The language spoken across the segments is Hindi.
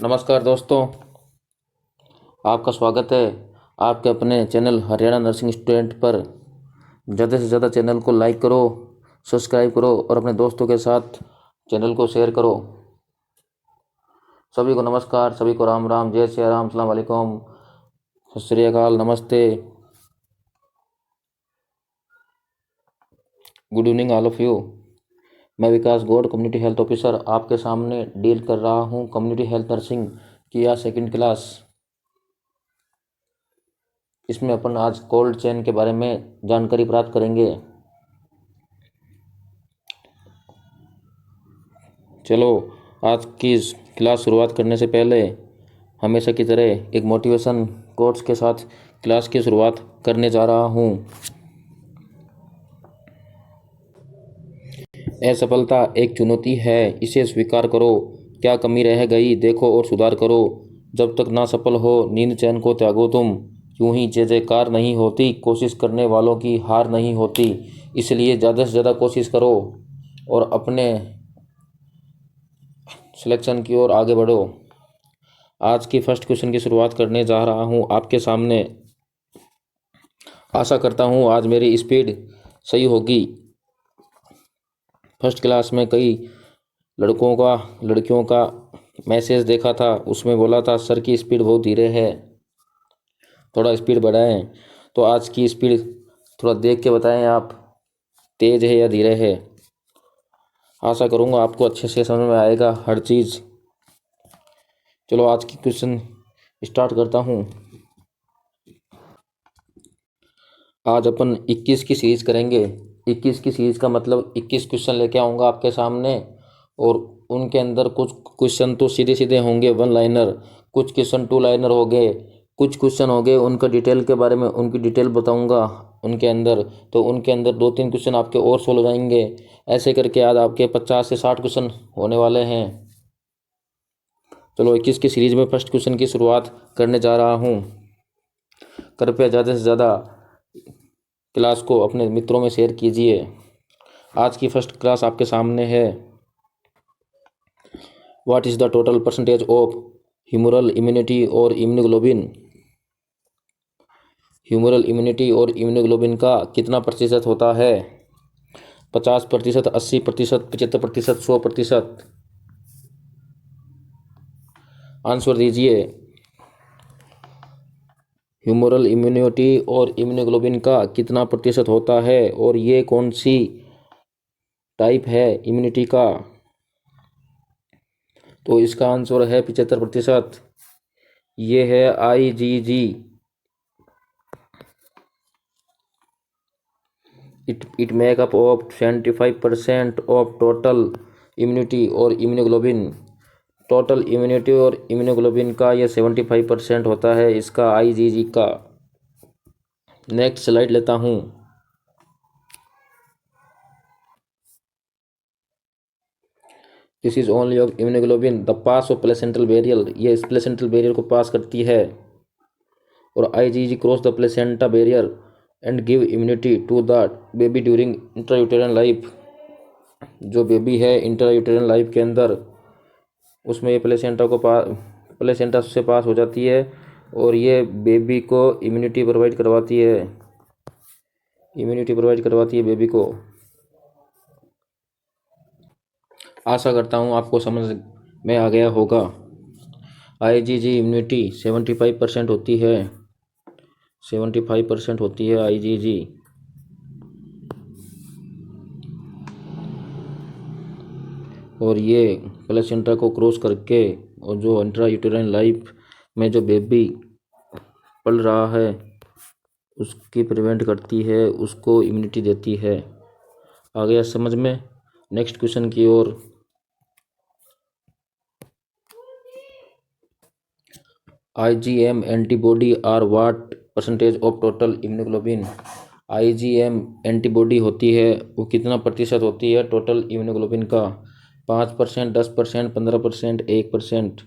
नमस्कार दोस्तों, आपका स्वागत है आपके अपने चैनल हरियाणा नर्सिंग स्टूडेंट पर। ज़्यादा से ज़्यादा चैनल को लाइक करो, सब्सक्राइब करो और अपने दोस्तों के साथ चैनल को शेयर करो। सभी को नमस्कार, सभी को राम राम, जय श्री राम, अस्सलाम वालेकुम, सत श्री अकाल, नमस्ते, good evening all of you. मैं विकास गौड़, कम्युनिटी हेल्थ ऑफिसर, आपके सामने डील कर रहा हूँ कम्युनिटी हेल्थ नर्सिंग की या सेकंड क्लास। इसमें अपन आज कोल्ड चेन के बारे में जानकारी प्राप्त करेंगे। चलो, आज की इस क्लास शुरुआत करने से पहले हमेशा की तरह एक मोटिवेशन कोट्स के साथ क्लास की शुरुआत करने जा रहा हूँ। असफलता एक चुनौती है, इसे स्वीकार करो। क्या कमी रह गई देखो और सुधार करो। जब तक ना सफल हो नींद चैन को त्यागो तुम। यूं ही जय जयकार नहीं होती, कोशिश करने वालों की हार नहीं होती। इसलिए ज़्यादा से ज़्यादा कोशिश करो और अपने सिलेक्शन की ओर आगे बढ़ो। आज की फर्स्ट क्वेश्चन की शुरुआत करने जा रहा हूँ आपके सामने। आशा करता हूँ आज मेरी स्पीड सही होगी। फर्स्ट क्लास में कई लड़कियों का मैसेज देखा था, उसमें बोला था सर की स्पीड बहुत धीरे है, थोड़ा स्पीड बढ़ाएं। तो आज की स्पीड थोड़ा देख के बताएं आप, तेज़ है या धीरे है। आशा करूँगा आपको अच्छे से समझ में आएगा हर चीज़। चलो आज की क्वेश्चन स्टार्ट करता हूँ। आज अपन 21 की सीरीज़ करेंगे। 21 की सीरीज़ का मतलब 21 क्वेश्चन लेके आऊँगा आपके सामने और उनके अंदर कुछ क्वेश्चन तो सीधे सीधे होंगे वन लाइनर, कुछ क्वेश्चन टू लाइनर हो गए, कुछ क्वेश्चन हो गए उनका डिटेल के बारे में, उनकी डिटेल बताऊँगा उनके अंदर। तो उनके अंदर 2-3 क्वेश्चन आपके और सोल्व हो जाएंगे। ऐसे करके आज आपके 50 से 60 क्वेश्चन होने वाले हैं। चलो 21 की सीरीज़ में फर्स्ट क्वेश्चन की शुरुआत करने जा रहा हूँ। कृपया ज़्यादा से ज़्यादा क्लास को अपने मित्रों में शेयर कीजिए। आज की फर्स्ट क्लास आपके सामने है। What is the total percentage of humoral immunity और इम्यूनोग्लोबिन। ह्यूमरल इम्यूनिटी और इम्यूनोग्लोबिन का कितना प्रतिशत होता है? 50%, 80%, 75%, 100%। आंसर दीजिए। ह्यूमरल इम्यूनिटी और इम्यूनोग्लोबिन का कितना प्रतिशत होता है और ये कौन सी टाइप है इम्यूनिटी का? तो इसका आंसर है 75%। ये है IgG। It makeup of 75% of total immunity और इम्यूनोग्लोबिन। टोटल इम्यूनिटी और इम्यूनोग्लोबिन का ये 75% होता है इसका IgG का। नेक्स्ट स्लाइड लेता हूँ। This is only of immunoglobulin the pass of placental barrier. ये इस प्लेसेंटल बैरियर को पास करती है और IgG cross the placenta barrier and give immunity to the baby during intrauterine life. जो बेबी है इंट्रायूटेरन लाइफ के अंदर, उसमें ये प्लेसेंटा से पास हो जाती है और ये बेबी को इम्यूनिटी प्रोवाइड करवाती है बेबी को। आशा करता हूँ आपको समझ में आ गया होगा। IgG इम्यूनिटी 75% होती है, 75% होती है IgG। और ये प्लेसेंटा को क्रॉस करके और जो इंट्रायूटेराइन लाइफ में जो बेबी पल रहा है उसकी प्रिवेंट करती है, उसको इम्यूनिटी देती है। आ गया समझ में? नेक्स्ट क्वेश्चन की ओर। IgM antibody are what percentage of total immunoglobin. IgM antibody होती है, वो कितना प्रतिशत होती है टोटल इम्यूनोग्लोबिन का? 5%, 10%, 15%, 1%।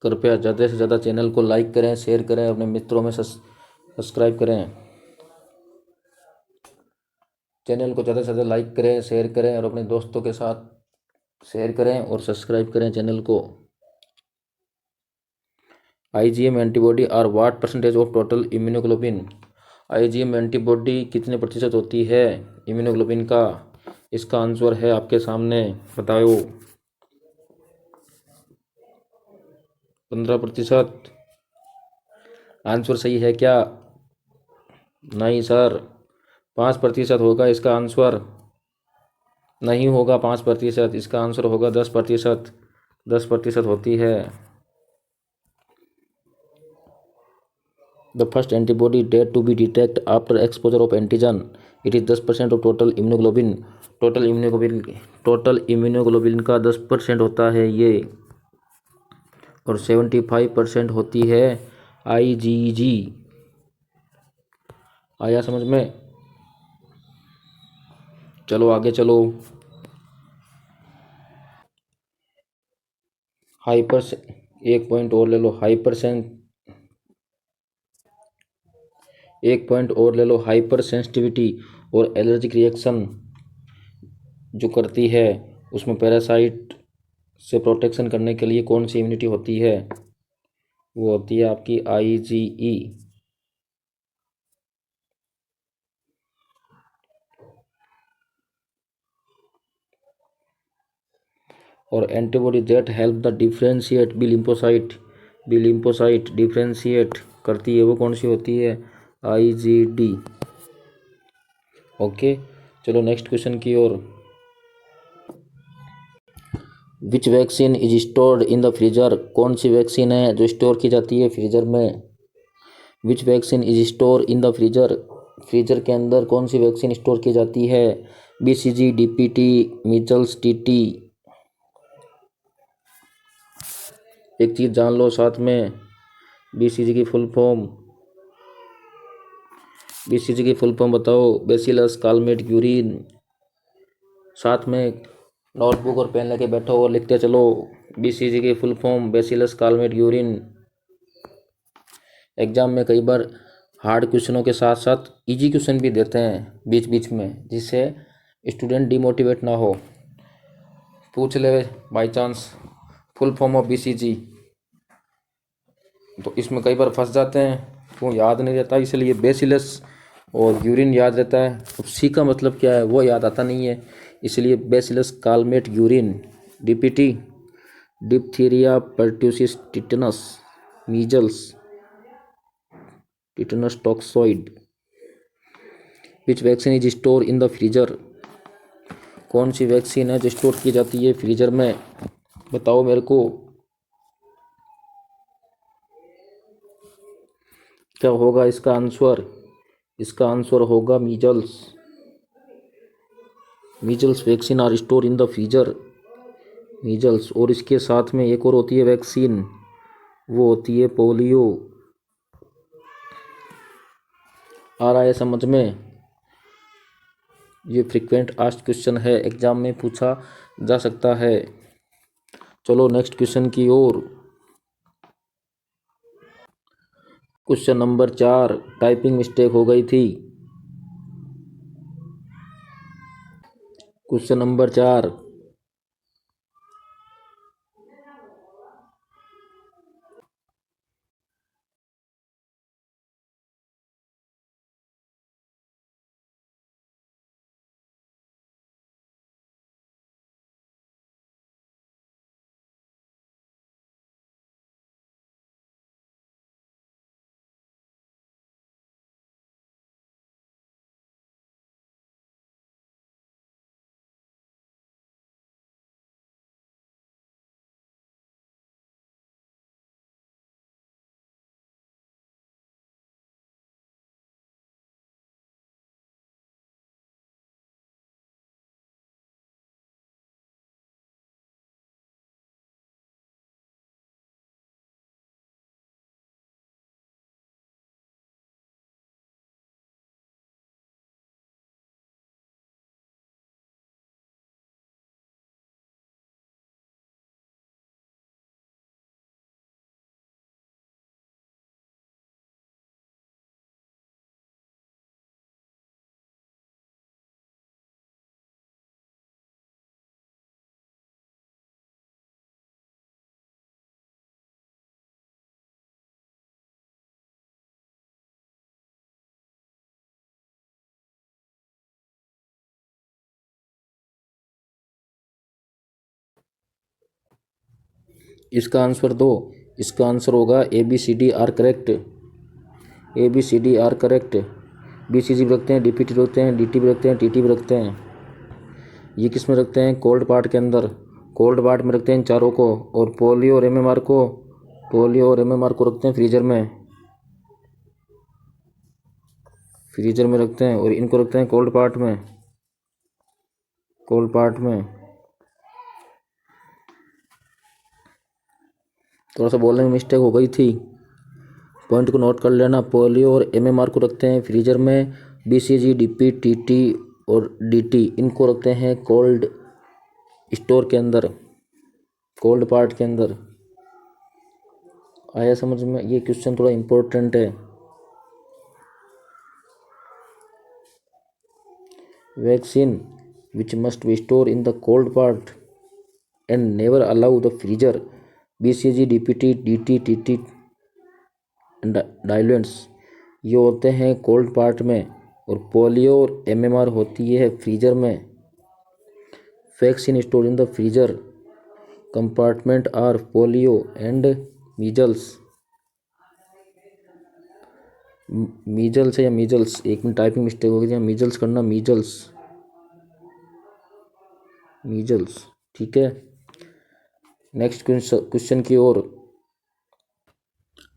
कृपया ज़्यादा से ज़्यादा चैनल को लाइक करें, शेयर करें, अपने मित्रों में सब्सक्राइब करें। चैनल को ज़्यादा से ज़्यादा लाइक करें, शेयर करें और अपने दोस्तों के साथ शेयर करें और सब्सक्राइब करें चैनल को। IgM antibody are what percentage of total immunoglobin? IgM antibody कितने प्रतिशत होती है इम्यूनोग्लोबिन का? इसका आंसर है आपके सामने, बताओ। 15%। आंसर सही है क्या? नहीं सर, 5% होगा इसका आंसर। नहीं होगा 5%, इसका आंसर होगा 10%। 10% होती है। The first antibody date to be detect after exposure of antigen, it is 10% of total immunoglobin. Total immunoglobin का 10% होता है ये, और 75% होती है IgG। आया समझ में? चलो आगे चलो। हाइपर एक पॉइंट और ले लो, एक पॉइंट और ले लो। हाइपर सेंसिटिविटी और एलर्जिक रिएक्शन जो करती है, उसमें पैरासाइट से प्रोटेक्शन करने के लिए कौन सी इम्यूनिटी होती है? वो होती है आपकी IgE। और antibody that help the differentiate B lymphocyte differentiate करती है, वो कौन सी होती है? IgD। ओके, चलो नेक्स्ट क्वेश्चन की ओर। Which vaccine is stored in the freezer? कौन सी वैक्सीन है जो स्टोर की जाती है फ्रीजर में? विच vaccine is store in the freezer? Freezer के अंदर कौन सी वैक्सीन स्टोर की जाती है? BCG, DPT, measles, TT। एक चीज़ जान लो साथ में, BCG की फुल फॉर्म। BCG की फुल फॉर्म बताओ। Bacillus Calmette urine. साथ में नोटबुक और पेन लेके बैठो और लिखते चलो। BCG की full form bacillus Calmette urine. Exam में कई बार हार्ड क्वेश्चनों के साथ साथ इजी क्वेश्चन भी देते हैं बीच बीच में, जिससे स्टूडेंट डिमोटिवेट ना हो। पूछ ले by chance full form of BCG, तो इसमें कई बार फंस जाते हैं, वो याद नहीं रहता, इसलिए बेसिलस और यूरिन याद रहता है। अब सी का मतलब क्या है वो याद आता नहीं है, इसलिए bacillus Calmette urine. DPT, diphtheria pertussis tetanus, measles, tetanus toxoid. Which vaccine is store in the freezer? कौन सी वैक्सीन है जो स्टोर की जाती है फ्रीजर में? बताओ मेरे को। क्या होगा इसका आंसर? इसका आंसर होगा measles. Measles vaccine are store in the freezer. Measles, और इसके साथ में एक और होती है वैक्सीन, वो होती है पोलियो। आ रहा है समझ में? ये फ्रिक्वेंट आस्क्ड क्वेश्चन है, एग्जाम में पूछा जा सकता है। चलो नेक्स्ट क्वेश्चन की ओर। क्वेश्चन नंबर 4, टाइपिंग मिस्टेक हो गई थी। Question number 4। इसका आंसर दो। इसका आंसर होगा A B C D are correct. A B C D are correct. B C G भी रखते हैं, डी पी टी रखते हैं, डी टी भी रखते हैं, टी टी भी रखते हैं। ये किस में रखते हैं? कोल्ड पार्ट के अंदर। कोल्ड पार्ट में रखते हैं इन चारों को। और पोलियो और एम एम आर को रखते हैं फ्रीजर में। फ्रीजर में रखते हैं। और इनको रखते हैं कोल्ड पार्ट में। कोल्ड पार्ट में। थोड़ा सा बोलने में मिस्टेक हो गई थी, पॉइंट को नोट कर लेना। पोलियो और एम एम आर को रखते हैं फ्रीजर में। B C G, D P, T T और डी टी इनको रखते हैं कोल्ड स्टोर के अंदर, कोल्ड पार्ट के अंदर। आया समझ में? ये क्वेश्चन थोड़ा इम्पोर्टेंट है। Vaccine which must be store in the cold part and never allow the freezer. B C G, D P T, D T, T T diluents ये होते हैं कोल्ड पार्ट में। और पोलियो और एम एम आर होती है फ्रीजर में। Vaccine store in the freezer compartment are polio and measles. Measles है या मीजल्स? एक मिनट, टाइपिंग मिस्टेक हो गई, मीजल्स करना, मीजल्स, मीजल्स। ठीक है, नेक्स्ट क्वेश्चन की ओर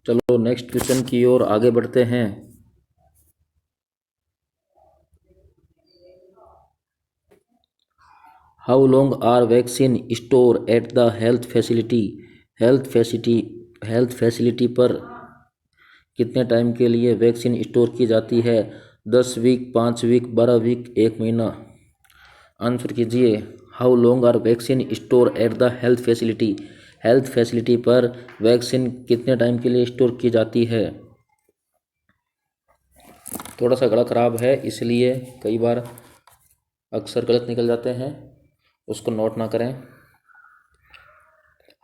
चलो। नेक्स्ट क्वेश्चन की ओर आगे बढ़ते हैं। How long are vaccine store at the health facility. Health facility पर कितने टाइम के लिए वैक्सीन स्टोर की जाती है? 10 वीक, 5 वीक, 12 वीक, 1 महीना। आंसर कीजिए। How long are vaccine store at the health facility. Health facility पर वैक्सीन कितने टाइम के लिए स्टोर की जाती है? थोड़ा सा गला खराब है, इसलिए कई बार अक्सर गलत निकल जाते हैं, उसको नोट ना करें।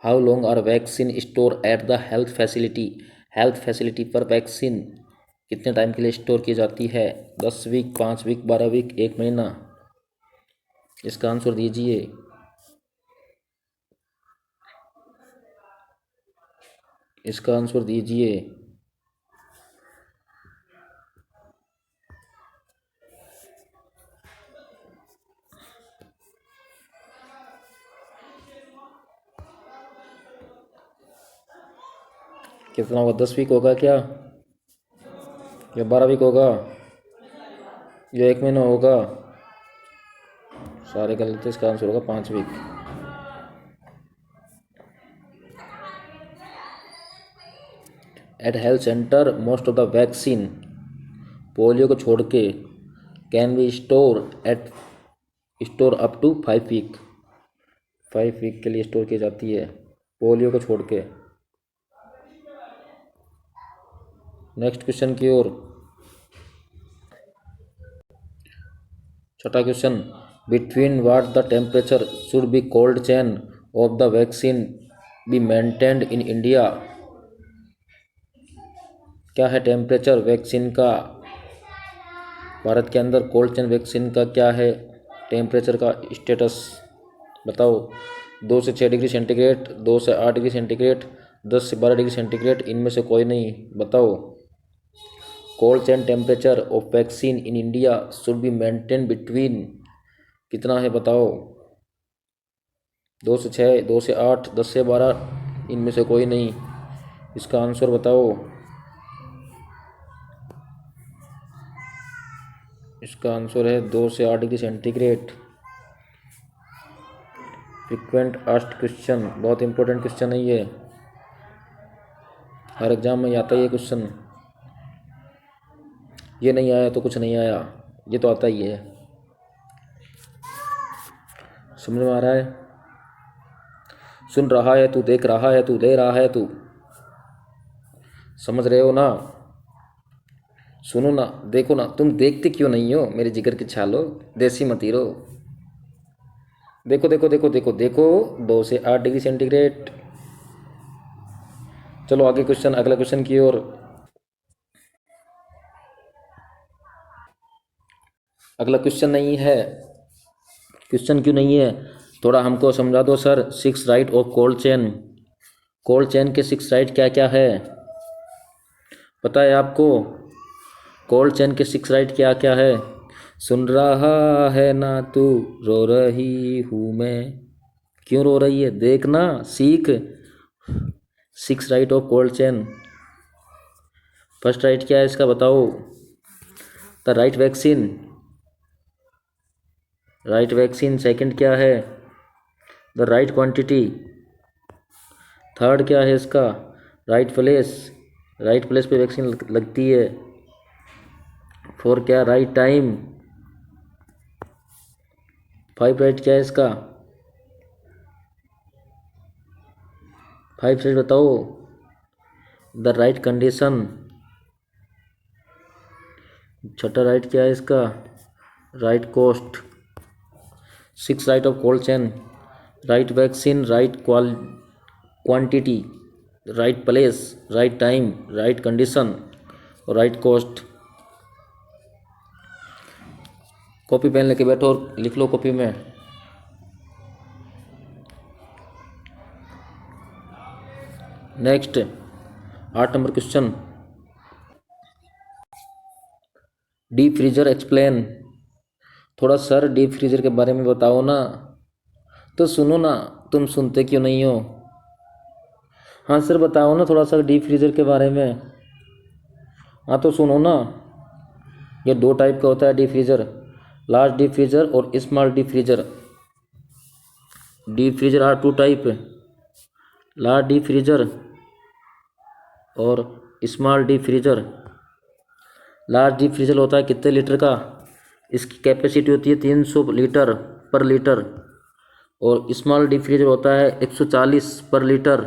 How long are vaccine store at the health facility. Health facility पर वैक्सीन कितने टाइम के लिए स्टोर की जाती है? 10 वीक, 5 वीक, 12 वीक, 1 महीना। इसका आंसर दीजिए। इसका आंसर दीजिए। कितना होगा? 10 वीक होगा क्या, या 12 वीक होगा, या 1 महीना होगा? सारे गलत है। इसका आंसर होगा 5 week. At health centre most of the vaccine, polio को छोड़ के, can be store up to 5 week. 5 week के लिए स्टोर की जाती है पोलियो को छोड़ के। नेक्स्ट क्वेश्चन की ओर। छठा question. Between what the temperature should B cold chain of the vaccine be maintained in India. क्या है टेम्परेचर वैक्सीन का? भारत के अंदर कोल्ड चेन वैक्सीन का क्या है टेम्परेचर का स्टेटस? बताओ। 2 से 6 डिग्री सेंटीग्रेड, 2 से 8 डिग्री सेंटीग्रेड, 10 से 12 डिग्री सेंटीग्रेड, इनमें से कोई नहीं। बताओ। Cold chain temperature of vaccine in India should be maintain between, कितना है बताओ? 2 से 6, 2 से 8, 10 से 12, इनमें से कोई नहीं। इसका आंसर बताओ। इसका आंसर है 2 से 8 degree centigrade. Frequent asked question, बहुत इंपॉर्टेंट क्वेश्चन है ये, हर एग्जाम में आता है ये क्वेश्चन। ये नहीं आया तो कुछ नहीं आया, ये तो आता ही है। समझ में आ रहा है? सुन रहा है तू, देख रहा है तू, दे रहा है तू, समझ रहे हो ना? सुनो ना, देखो ना। तुम देखते क्यों नहीं हो मेरे जिगर के छालो, देसी मतीरो? देखो देखो देखो देखो देखो, 2 से 8 डिग्री सेंटीग्रेड। चलो आगे क्वेश्चन, अगला क्वेश्चन की ओर। अगला क्वेश्चन नहीं है। क्वेश्चन क्यों नहीं है? थोड़ा हमको समझा दो sir. 6 right of cold chain. Cold chain के 6 राइट क्या क्या है, पता है आपको? कोल्ड चेन के 6 राइट क्या क्या है? सुन रहा है ना तू, रो रही हूँ मैं। क्यों रो रही है? देखना, सीख। 6 right of cold chain. First right क्या है इसका बताओ? The right vaccine. Right vaccine. Second क्या है? The right quantity. थर्ड क्या है इसका? Right place. राइट प्लेस पे वैक्सीन लगती है। फोर क्या? Right time. फाइव राइट क्या है इसका? फाइव राइट बताओ। The right condition. छठा राइट क्या है इसका? Right cost. 6 right of cold chain. Right vaccine, right quantity, right place, right time, right condition और राइट कॉस्ट। कॉपी पेन लेके बैठो और लिख लो कॉपी में। Next 8 number question. Deep freezer explain. थोड़ा सर डीप फ्रीजर के बारे में बताओ ना। तो सुनो ना, तुम सुनते क्यों नहीं हो? हाँ सर बताओ ना थोड़ा सा डीप फ्रीजर के बारे में। हाँ तो सुनो ना, ये 2 टाइप का होता है deep freezer, large deep freezer और small deep freezer. Deep freezer are 2 type, large deep freezer और small deep freezer. Large deep freezer होता है कितने लीटर का? इसकी कैपेसिटी होती है 300 लीटर पर लीटर। और स्मॉल डीप फ्रीजर होता है 140 पर लीटर।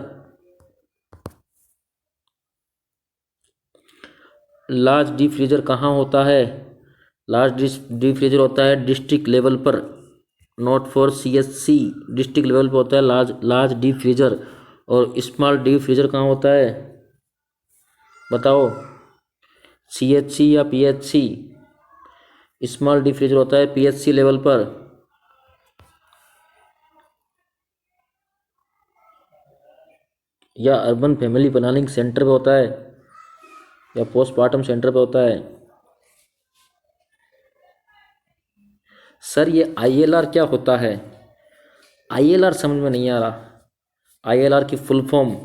लार्ज डीप फ्रीजर कहाँ होता है? लार्ज डीप फ्रीजर होता है डिस्ट्रिक्ट लेवल पर, not for CSC। District level पर होता है लार्ज डीप फ्रीजर। और स्मॉल डीप फ्रीजर कहाँ होता है बताओ? CHC या PHC? स्मॉल डीप फ्रीजर होता है PHC लेवल पर। या अर्बन फैमिली प्लानिंग सेंटर पे होता है या पोस्टमार्टम सेंटर पे होता है। सर ये ILR क्या होता है? ILR समझ में नहीं आ रहा। ILR की फुल फॉर्म,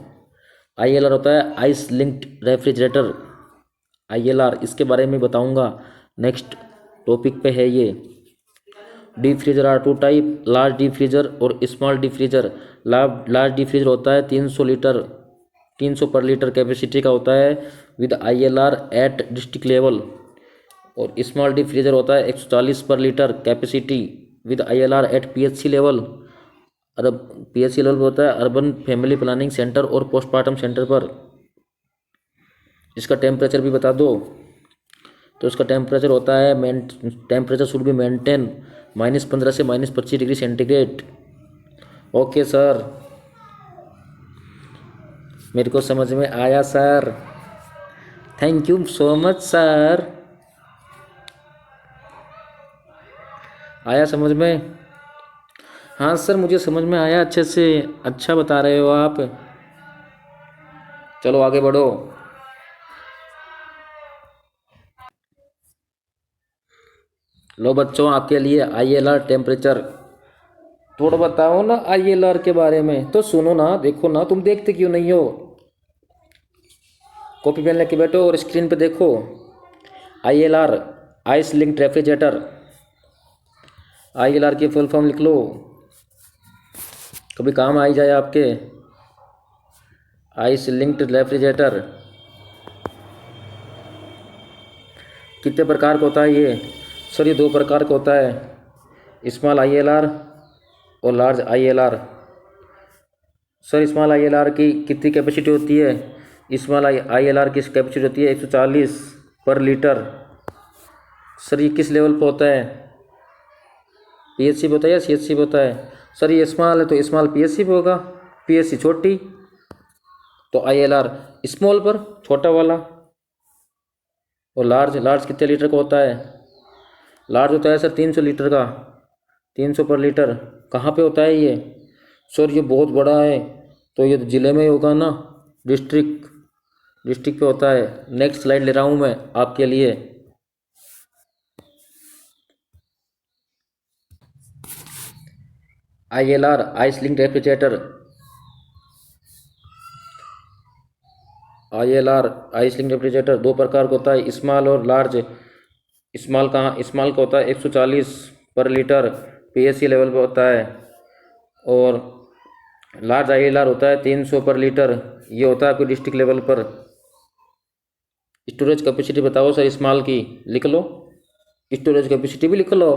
ILR होता है आइस लिंक्ड रेफ्रिजरेटर। ILR इसके बारे में बताऊंगा, नेक्स्ट टॉपिक पे है ये। Deep freezer are 2 type, large deep freezer और small deep freezer. Large deep freezer होता है 300 लीटर, 300 पर लीटर कैपेसिटी का होता है with ILR at district level. और स्मॉल डीप फ्रीजर होता है 140 पर litre capacity with ILR at PHC level. अरब PHC लेवल पर होता है अर्बन फैमिली प्लानिंग सेंटर और पोस्टमार्टम सेंटर पर। इसका टेम्परेचर भी बता दो। तो इसका टेम्परेचर होता है टेम्परेचर शुड बी मेंटेन -15 से -25 डिग्री सेंटीग्रेड। ओके सर, मेरे को समझ में आया sir. Thank you so much sir. आया समझ में? हाँ सर मुझे समझ में आया अच्छे से, अच्छा बता रहे हो आप। चलो आगे बढ़ो। लो बच्चों आपके लिए ILR टेम्परेचर। थोड़ा बताओ ना ILR के बारे में। तो सुनो ना, देखो ना, तुम देखते क्यों नहीं हो? कॉपी पेन लेके बैठो और स्क्रीन पे देखो। ILR ice linked refrigerator. ILR की फुल फॉर्म लिख लो, कभी काम आ ही जाए आपके। आइस लिंक्ड रेफ्रिजरेटर कितने प्रकार का होता है ये? सर ये 2 प्रकार का होता है, स्मॉल ILR और large ILR। Sir small ILR की कितनी कैपेसिटी होती है? स्मॉल ILR की कैपेसिटी होती है 140 पर लीटर। सर ये किस लेवल पर होता है? PHC पे होता है या CHC पे होता है? सर ये स्मॉल है तो स्मॉल PHC पे होगा, PHC छोटी तो ILR स्मॉल पर छोटा वाला। और लार्ज कितने लीटर का होता है? लार्ज होता है सर 300 लीटर का, 300 पर लीटर। कहाँ पे होता है ये? सर ये बहुत बड़ा है, तो ये तो ज़िले में ही होगा ना, डिस्ट्रिक्ट डिस्ट्रिक्ट पे होता है। नेक्स्ट स्लाइड ले रहा हूँ मैं आपके लिए। ILR ice link refrigerator. ILR ice link refrigerator दो प्रकार का होता है, स्मॉल और लार्ज। स्मॉल का होता है 140 पर लीटर PSC लेवल पे होता है, और लार्ज ILR होता है 300 पर लीटर, ये होता है आपके डिस्ट्रिक्ट लेवल पर। स्टोरेज कैपेसिटी बताओ सर स्मॉल की, लिख लो। स्टोरेज कैपेसिटी भी लिख लो,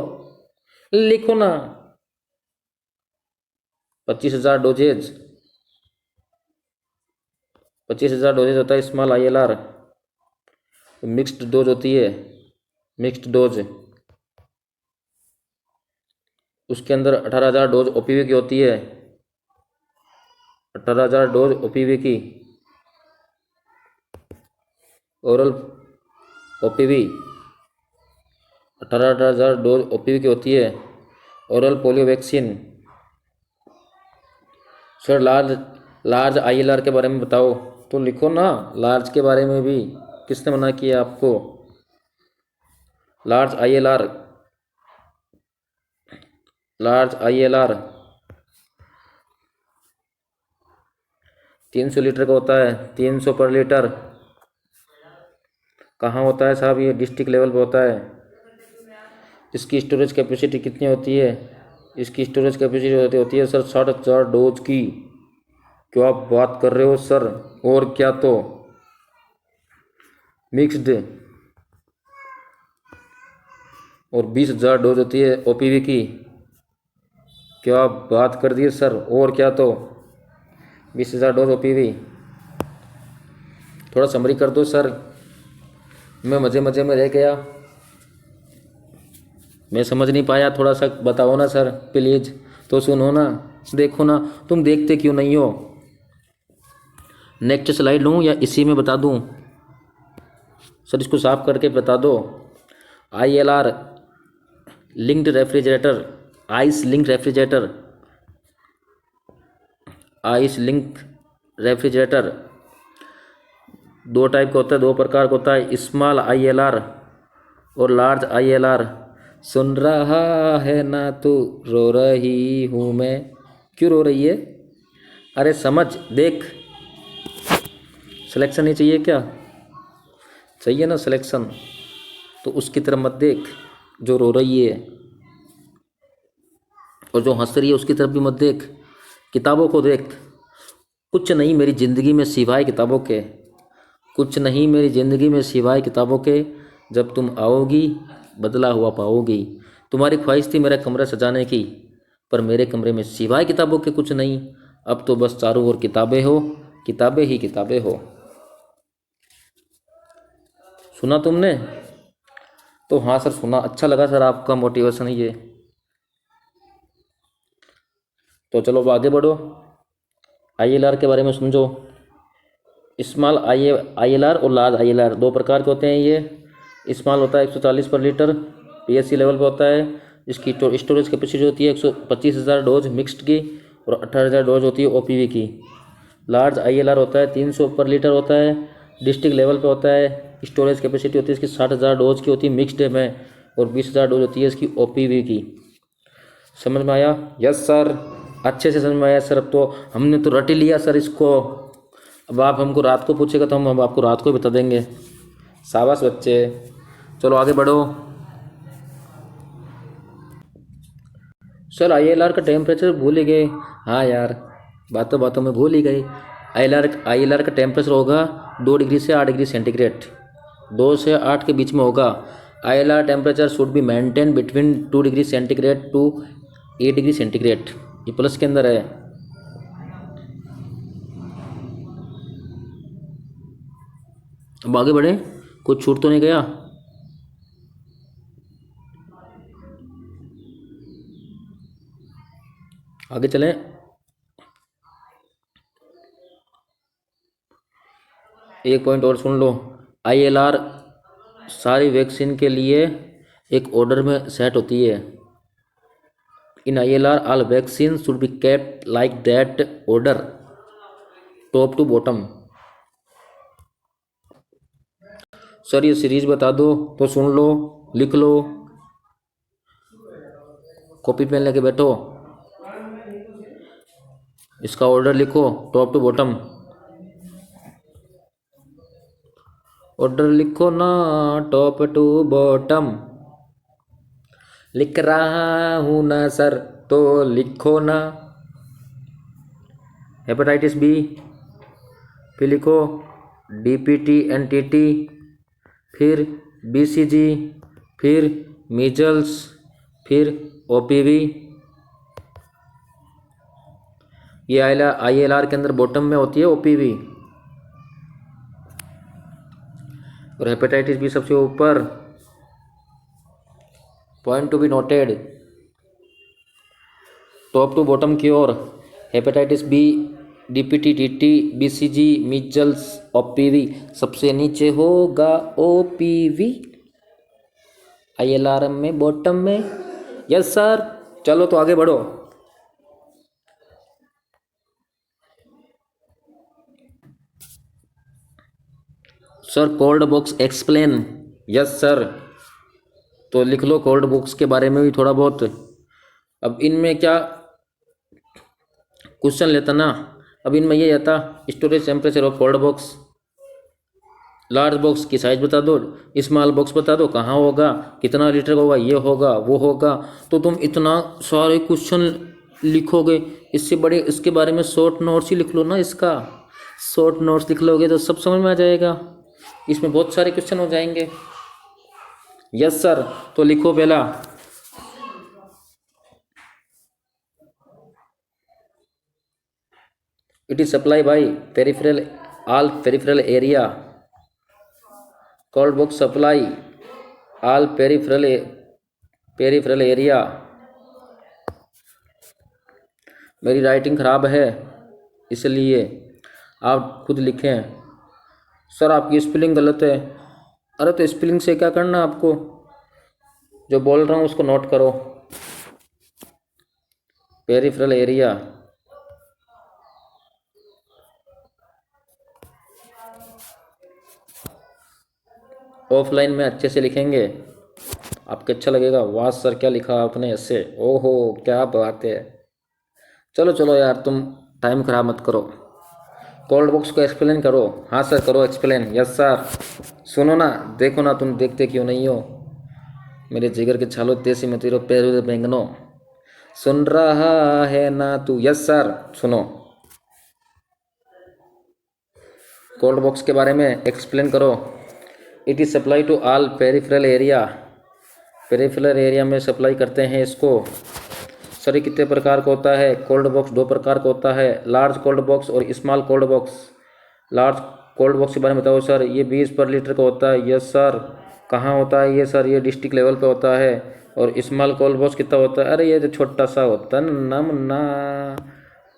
लिखो ना। 25,000 डोजेज, 25,000 डोजेज होता है स्मॉल ILR। मिक्स्ड डोज होती है, मिक्स्ड डोज, उसके अंदर 18,000 डोज OPV की होती है, 18,000 डोज OPV की। ओरल OPV 18,000 डोज OPV की होती है। Oral polio vaccine. Sir large ILR के बारे में बताओ, तो लिखो ना लार्ज के बारे में भी, किसने मना किया आपको। Large ILR, large ILR 300 litre का होता है, 300 पर लीटर। कहाँ होता है साहब, ये डिस्ट्रिक्ट लेवल पे होता है। इसकी स्टोरेज कैपेसिटी कितनी होती है, इसकी स्टोरेज कैपेसिटी होती है सर 60,000 डोज की। क्यों आप बात कर रहे हो सर, और क्या तो मिक्स्ड, और 20,000 डोज होती है OPV की। क्या आप बात कर दिए सर, और क्या तो 20,000 डोज OPV। थोड़ा समरी कर दो सर, मैं मज़े मज़े में रह गया, मैं समझ नहीं पाया, थोड़ा सा बताओ ना सर प्लीज़। तो सुनो ना, देखो ना, तुम देखते क्यों नहीं हो। नेक्स्ट स्लाइड लूँ या इसी में बता दूँ सर, इसको साफ करके बता दो। ILR linked refrigerator, ice link refrigerator, ice link refrigerator दो टाइप का होता है, दो प्रकार का होता है, स्मॉल ILR और लार्ज ILR। सुन रहा है ना तू, रो रही हूँ मैं। क्यों रो रही है, अरे समझ, देख, सिलेक्शन नहीं चाहिए क्या, चाहिए ना सिलेक्शन, तो उसकी तरफ मत देख जो रो रही है, और जो हंस रही है उसकी तरफ भी मत देख, किताबों को देख। कुछ नहीं मेरी ज़िंदगी में सिवाय किताबों के, कुछ नहीं मेरी ज़िंदगी में सिवाय किताबों के। जब तुम आओगी बदला हुआ पाओगी। तुम्हारी ख्वाहिश थी मेरा कमरा सजाने की, पर मेरे कमरे में सिवाय किताबों के कुछ नहीं। अब तो बस चारों ओर किताबें हो, किताबें ही किताबें हो। सुना तुमने, तो हाँ सर सुना, अच्छा लगा सर आपका मोटिवेशन ये। तो चलो अब आगे बढ़ो, ILR के बारे में समझो। स्मॉल ILR और लार्ज ILR दो प्रकार के होते हैं। ये स्मॉल होता है 140 पर लीटर, PSC लेवल पे होता है। इसकी स्टोरेज कैपेसिटी होती है 125,000 डोज मिक्स्ड की, और 18,000 डोज होती है OPV की। लार्ज ILR होता है 300 पर लीटर होता है, डिस्ट्रिक्ट लेवल पे होता है। स्टोरेज कैपेसिटी होती है इसकी 60,000 डोज की होती है मिक्स्ड में, और 20,000 डोज होती है इसकी OPV की। समझ में आया? यस सर, अच्छे से समझ में आया सर। अब तो हमने तो रट ही लिया सर इसको। अब आप हमको रात को पूछेगा तो हम अब आपको रात को ही बता देंगे। शाबाश बच्चे, चलो आगे बढ़ो। सर ILR का टेम्परेचर भूल ही गए। हाँ यार, बातों बातों में भूल ही गए। ILR का टेम्परेचर होगा 2 डिग्री से 8 डिग्री सेंटीग्रेड, 2 से 8 के बीच में होगा। ILR temperature should be maintain between 2 degree centigrade to 8 degree centigrade. ये प्लस के अंदर है। अब आगे बढ़े, कुछ छूट तो नहीं गया। आगे चलें। एक पॉइंट और सुन लो, ILR सारी वैक्सीन के लिए एक ऑर्डर में सेट होती है। In ILR all vaccine should be kept like that order. Top to bottom. Sir ये सीरीज बता दो तो सुन लो, लिख लो, कॉपी पेन लेके बैठो, इसका ऑर्डर लिखो टॉप टू बॉटम। ऑर्डर लिखो ना टॉप टू बॉटम। लिख रहा हूं ना सर तो लिखो ना। हेपेटाइटिस बी, फिर लिखो डीपीटी एनटीटी, फिर बीसीजी, फिर मीजल्स, फिर ओपीवी। ये आईएलआर के अंदर बॉटम में होती है ओपीवी, और हेपेटाइटिस बी सबसे ऊपर। Point to be noted, top to bottom की ओर hepatitis B, DPT, TT, BCG, measles, OPV, सबसे नीचे होगा ओपीवी, आईएलआर में बॉटम में। यस सर, चलो तो आगे बढ़ो। Sir cold box explain. Yes sir, तो लिख लो कोल्ड बॉक्स के बारे में भी थोड़ा बहुत। अब इनमें क्या क्वेश्चन लेता ना, अब इनमें ये आता storage temperature of cold box, large box की साइज बता दो, स्मॉल बॉक्स बता दो कहाँ होगा, कितना लीटर का होगा, ये होगा वो होगा। तो तुम इतना सारे क्वेश्चन लिखोगे, इससे बड़े इसके बारे में शॉर्ट नोट्स ही लिख लो ना। इसका शॉर्ट नोट्स लिख लोगे तो सब समझ में आ जाएगा, इसमें बहुत सारे क्वेश्चन हो जाएंगे। यस सर, तो लिखो पहला, it is supply by peripheral all peripheral area. Cold box supply all peripheral area. मेरी राइटिंग ख़राब है इसलिए आप खुद लिखें। सर आपकी स्पेलिंग गलत है। अरे तो स्पेलिंग से क्या करना आपको, जो बोल रहा हूँ उसको नोट करो। पेरिफेरल एरिया, ऑफलाइन में अच्छे से लिखेंगे, आपको अच्छा लगेगा। वाह सर क्या लिखा आपने ऐसे, ओहो क्या बात है। चलो चलो यार तुम टाइम ख़राब मत करो, कोल्ड बॉक्स को एक्सप्लेन करो। हाँ सर करो एक्सप्लेन। यस सर, सुनो ना, देखो ना, तुम देखते क्यों नहीं हो। मेरे जिगर के छालो देसी में तेरो पैर बैंगनो, सुन रहा है ना तू। यस सर, सुनो, कोल्ड बॉक्स के बारे में एक्सप्लेन करो। It is supply to all peripheral area, peripheral area में सप्लाई करते हैं इसको। सर ये कितने प्रकार का होता है कोल्ड बॉक्स? दो प्रकार का होता है, लार्ज कोल्ड बॉक्स और small cold box. Large cold box के बारे में बताओ सर। ये 20 पर लीटर का होता है। यस सर, कहाँ होता है ये सर? ये डिस्ट्रिक्ट लेवल पे होता है। और स्मॉल कोल्ड बॉक्स कितना होता है? अरे ये जो छोटा सा होता है ना मुन्ना,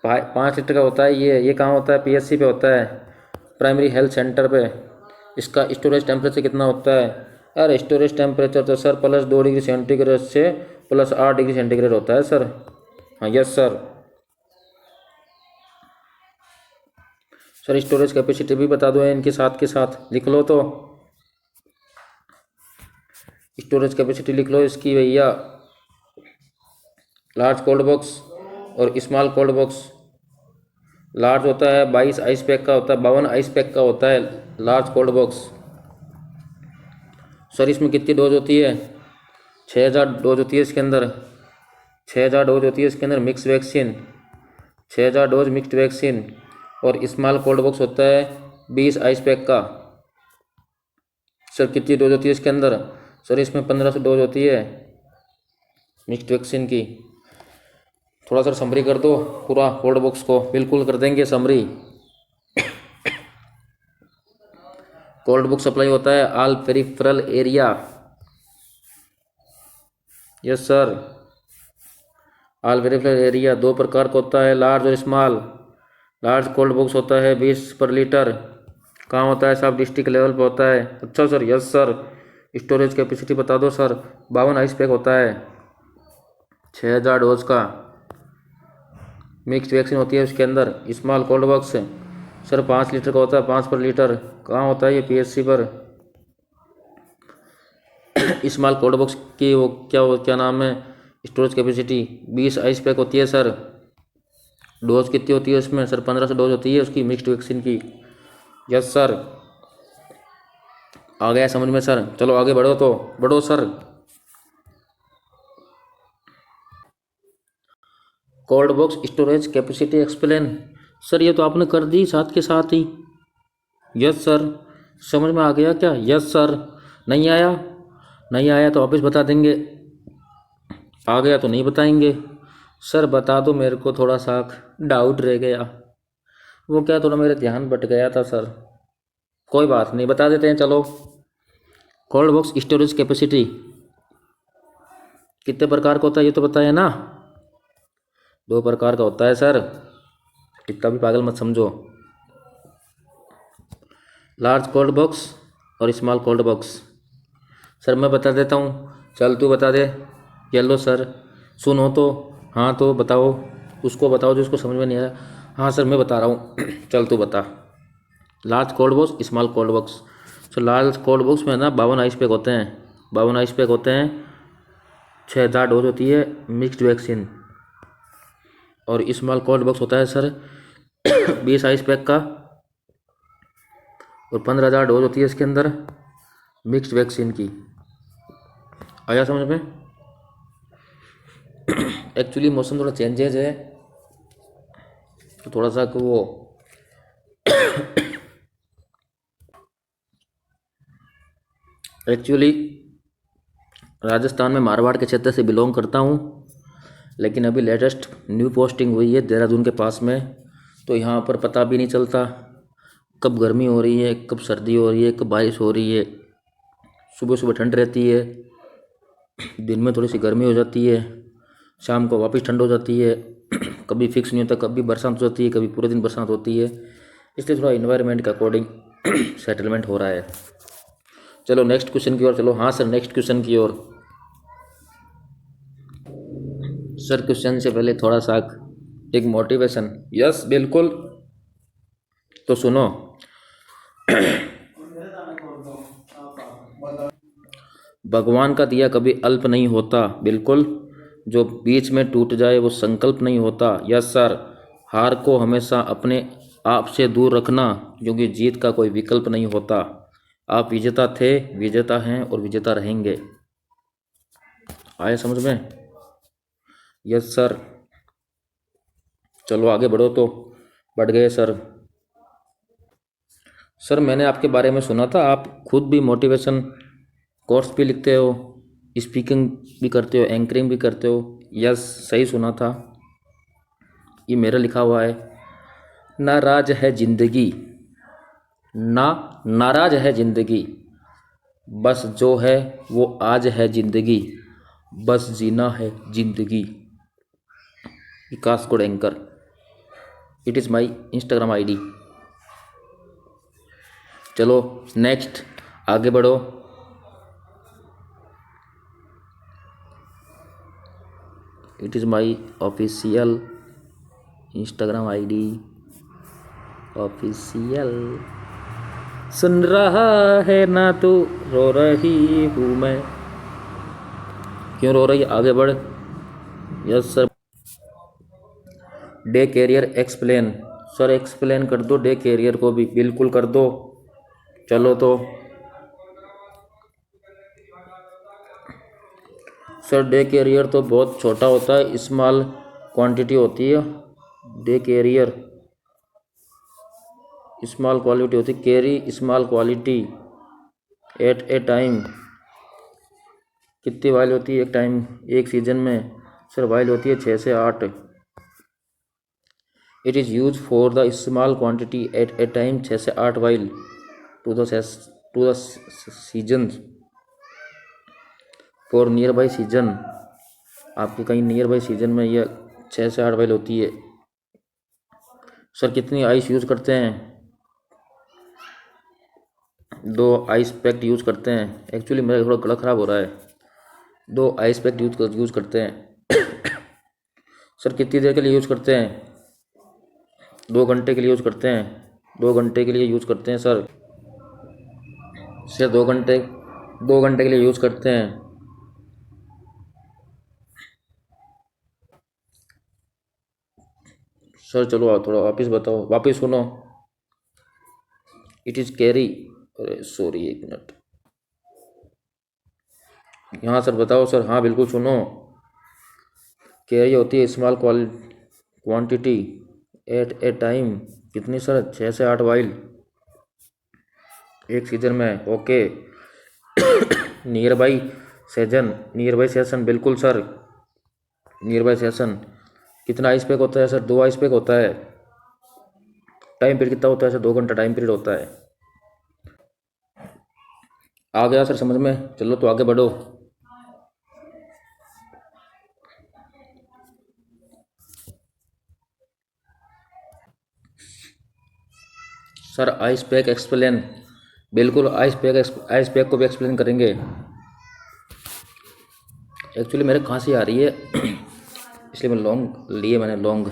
5 लीटर का होता है ये कहाँ होता है? पीएससी पे होता है, प्राइमरी हेल्थ सेंटर पे। इसका स्टोरेज टेम्परेचर कितना होता है? अरे स्टोरेज टेम्परेचर तो सर +2 डिग्री सेंटीग्रेड से +8 डिग्री सेंटीग्रेड होता है सर। हाँ yes sir. Sir storage capacity भी बता दो इनके साथ के साथ, लिख लो तो। स्टोरेज कैपेसिटी लिख लो इसकी भैया। लार्ज कोल्ड बॉक्स और स्मॉल कोल्ड बॉक्स। लार्ज होता है 22 आइस पैक का होता है, 52 आइस पैक का होता है लार्ज कोल्ड बॉक्स। सर इसमें कितनी डोज होती है? 6000 डोज होती है इसके अंदर। 6000 डोज होती है इसके अंदर mix vaccine, 6000 dose mixed vaccine. और स्मॉल कोल्ड बॉक्स होता है 20 आइस पैक का। सर कितनी डोज होती है इसके अंदर? सर इसमें 1500 डोज होती है मिक्स्ड वैक्सीन की। थोड़ा सर समरी कर दो पूरा कोल्ड बॉक्स को। बिल्कुल कर देंगे समरी। कोल्ड बॉक्स सप्लाई होता है all peripheral area. Yes sir, all peripheral area 2 प्रकार का होता है, लार्ज और स्मॉल। लार्ज कोल्ड बॉक्स होता है 20 पर लीटर। कहाँ होता है साहब? डिस्ट्रिक्ट लेवल पे होता है। अच्छा sir, yes sir. Storage capacity बता दो सर। 52 आइस पैक होता है, 6000 डोज का। मिक्स्ड वैक्सीन होती है उसके अंदर। Small cold box sir 5 litre का होता है, 5 पर लीटर कहाँ होता है ये पीएससी पर। स्मॉल कोल्ड बॉक्स की वो क्या नाम है, स्टोरेज कैपेसिटी 20 आइस पैक होती है सर। डोज कितनी होती है उसमें सर, 1500 डोज होती है उसकी मिक्स्ड वैक्सीन की। यस सर, आ गया समझ में सर। चलो आगे बढ़ो तो बढ़ो sir. Cold box storage capacity explain. Sir ये तो आपने कर दी साथ के साथ ही। यस सर, समझ में आ गया क्या। यस सर, नहीं आया, नहीं आया तो वापस बता देंगे, आ गया तो नहीं बताएंगे। सर बता दो, मेरे को थोड़ा सा डाउट रह गया, वो क्या थोड़ा मेरे ध्यान भट गया था सर। कोई बात नहीं, बता देते हैं चलो। कोल्ड बॉक्स स्टोरेज कैपेसिटी कितने प्रकार का होता है ये तो बताया ना। 2 प्रकार का होता है सर, इतना भी पागल मत समझो। लार्ज कोल्ड बॉक्स और स्मॉल कोल्ड बॉक्स। सर मैं बता देता हूँ, चल तू बता दे। येलो सर, सुनो तो, हाँ तो बताओ, उसको बताओ जिसको समझ में नहीं आया। हाँ सर मैं बता रहा हूँ चल तू बता। Large cold box, small cold box. So large cold box में ना 52 आइस पैक होते हैं, 52 आइस पैक होते हैं, 6000 डोज होती है मिक्स्ड वैक्सीन। और स्मॉल कोल्ड बॉक्स होता है सर 20 आइस पैक का, और 15,000 डोज होती है इसके अंदर मिक्स्ड वैक्सीन की। आया समझ में। एक्चुअली मौसम थोड़ा चेंजेज है तो थोड़ा सा वो एक्चुअली राजस्थान में मारवाड़ के क्षेत्र से बिलोंग करता हूँ, लेकिन अभी लेटेस्ट न्यू पोस्टिंग हुई है देहरादून के पास में, तो यहाँ पर पता भी नहीं चलता कब गर्मी हो रही है, कब सर्दी हो रही है, कब बारिश हो रही है। सुबह सुबह ठंड रहती है, दिन में थोड़ी सी गर्मी हो जाती है, शाम को वापस ठंड हो जाती है। कभी फिक्स नहीं होता, कभी बरसात हो जाती है, कभी पूरे दिन बरसात होती है। इसलिए थोड़ा इन्वायरमेंट के अकॉर्डिंग सेटलमेंट हो रहा है। चलो नेक्स्ट क्वेश्चन की ओर चलो। हाँ सर, नेक्स्ट क्वेश्चन की ओर। सर क्वेश्चन से पहले थोड़ा सा एक मोटिवेशन। यस बिल्कुल, तो सुनो। भगवान का दिया कभी अल्प नहीं होता, बिल्कुल। जो बीच में टूट जाए वो संकल्प नहीं होता। यस सर, हार को हमेशा अपने आप से दूर रखना, क्योंकि जीत का कोई विकल्प नहीं होता। आप विजेता थे, विजेता हैं और विजेता रहेंगे। आए समझ में। यस सर, चलो आगे बढ़ो तो बढ़ गए सर। सर मैंने आपके बारे में सुना था, आप खुद भी मोटिवेशन कोर्स भी लिखते हो, स्पीकिंग भी करते हो, एंकरिंग भी करते हो। यस सही सुना था, ये मेरा लिखा हुआ है। नाराज है जिंदगी, ना नाराज है जिंदगी, बस जो है वो आज है जिंदगी, बस जीना है जिंदगी। Vikas Kodenkar, it is my Instagram ID. चलो नेक्स्ट आगे बढ़ो। It is my official Instagram ID, official. सुन रहा है ना तू, रो रही हूँ मैं। क्यों रो रही, आगे बढ़। Yes sir. Day carrier explain. Sir explain कर दो डे कैरियर को भी, बिल्कुल कर दो। चलो तो सर डे कैरियर तो बहुत छोटा होता है, स्मॉल क्वांटिटी होती है डे कैरियर। स्मॉल क्वालिटी होती है, carry small quality eight a time. कितनी वाइल होती है एक टाइम, एक सीजन में। सर वाइल होती है 6 से 8। It is use for the small quantity at a time, 6 से 8 while to the season for nearby season. आपके कहीं नियर बाई सीजन में यह 6 से 8 वाइल होती है। सर कितनी आइस यूज़ करते हैं, 2 आइस पैक यूज़ करते हैं। एक्चुअली मेरा थोड़ा गला ख़राब हो रहा है। 2 आइस पैक यूज़ करते हैं। सर कितनी देर के लिए यूज़ करते हैं, 2 घंटे के लिए यूज़ करते हैं। 2 घंटे के लिए यूज़ करते हैं सर। सर 2 घंटे के लिए यूज़ करते हैं। सर चलो आओ थोड़ा वापस बताओ, वापस सुनो। इट इज़ कैरी, अरे सॉरी 1 मिनट। हाँ सर बताओ सर, हाँ बिल्कुल सुनो। कैरी होती है small quantity at a time. कितनी सर? 6 से 8 वाइल एक सीजन में। Okay. Near by near by session, बिल्कुल सर। Near by session. कितना आइस पैक होता है सर? 2 आइस पैक होता है। टाइम पीरियड कितना होता है सर? 2 घंटा टाइम पीरियड होता है। आ गया सर समझ में? चलो तो आगे बढ़ो। सर आइस पैक एक्सप्लेन, बिल्कुल आइस पैक को भी एक्सप्लेन करेंगे। एक्चुअली मेरे खांसी आ रही है इसलिए मैं लौंग लिए, मैंने लौंग।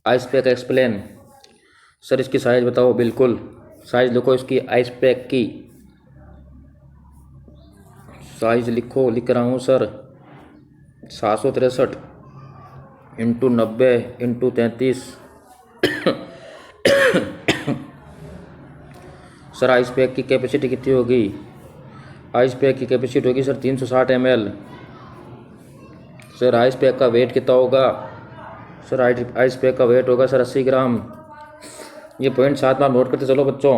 Ice pack explain. सर इसकी साइज़ बताओ, बिल्कुल साइज़ लिखो इसकी आइस पैक की। साइज़ लिखो, लिख रहा हूँ sir. 763 into 90 into 33। Sir ice pack की कैपेसिटी कितनी होगी? आइस पैक की कैपेसिटी होगी sir 360 ml। Sir ice pack का वेट कितना होगा? सर आइस पैक का वेट होगा सर 80 ग्राम। ये पॉइंट 7 बार नोट करते चलो बच्चों।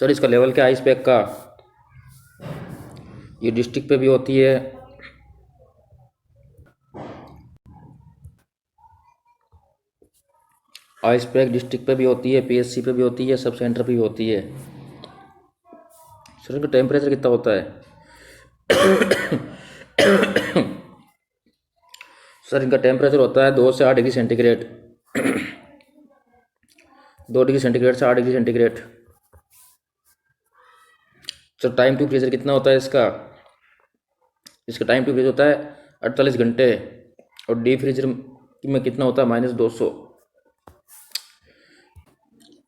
सर इसका लेवल क्या आइस पैक का? ये डिस्ट्रिक्ट पे भी होती है। आइस पैक डिस्ट्रिक्ट पे भी होती है, पीएससी पे भी होती है, सब सेंटर पे भी होती है। सर इनका टेम्परेचर कितना होता है? सर इनका टेम्परेचर होता है 2 से 8 डिग्री सेंटीग्रेड। 2 डिग्री सेंटीग्रेड से 8 degree centigrade. Sir time to freezer कितना होता है इसका? इसका टाइम टू फ्रीज होता है 48 घंटे। और डीप फ्रीजर में कितना होता है? -200।